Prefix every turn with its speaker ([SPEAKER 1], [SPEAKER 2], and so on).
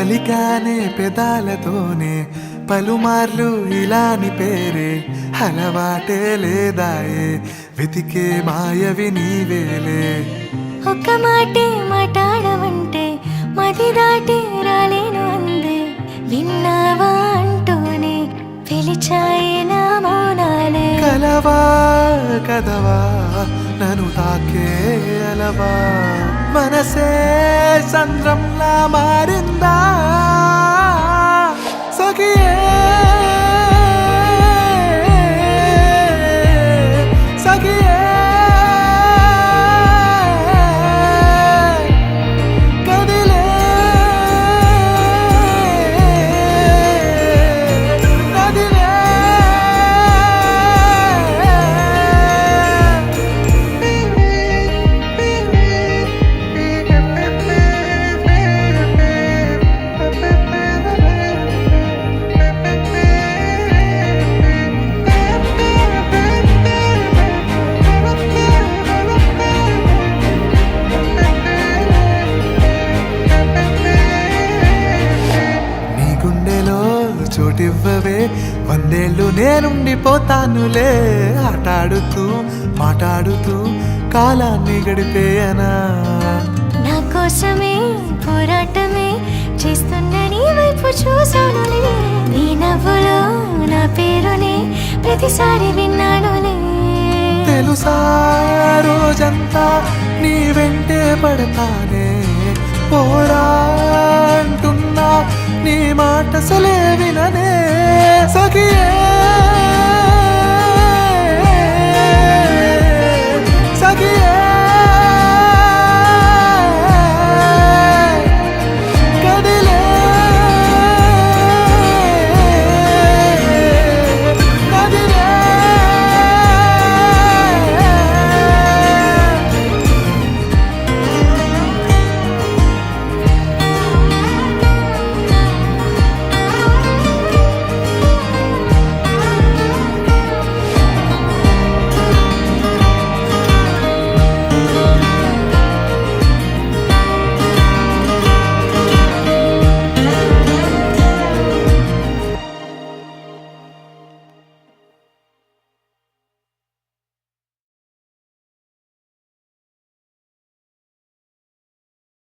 [SPEAKER 1] పలికానే పెదాలతోనే పలుమార్లు ఇలాని పేరే అలవాటే లేదాయే వెతికే మాయవి నీవేలే
[SPEAKER 2] ఒక్క మాటే మాట్లాడవంటే మది దాటి రాలేను అందే విన్నావా అంటూనే పిలిచాయే నా మౌనాలే
[SPEAKER 1] కలవా కదవా నన్ను తాకే అలవా మనసే సంద్రంలా మారిందా సఖియే సఖియే కదిలే నదిలే చోటివ్వవే వందేళ్ళు నేనుండిపోతానులే ఆటాడుతూ మాట్లాడుతూ కాలాన్ని గడిపేయనా
[SPEAKER 2] నా కోసమే పోరాటమే చేస్తున్న నీ వైపు చూసానులే నీ నవ్వులో నా పేరునే ప్రతిసారి విన్నానులే
[SPEAKER 1] తెలుసా రోజంతా నీ వెంటే పడతానే పోరా అంటున్నా నీ మాట సలే విననే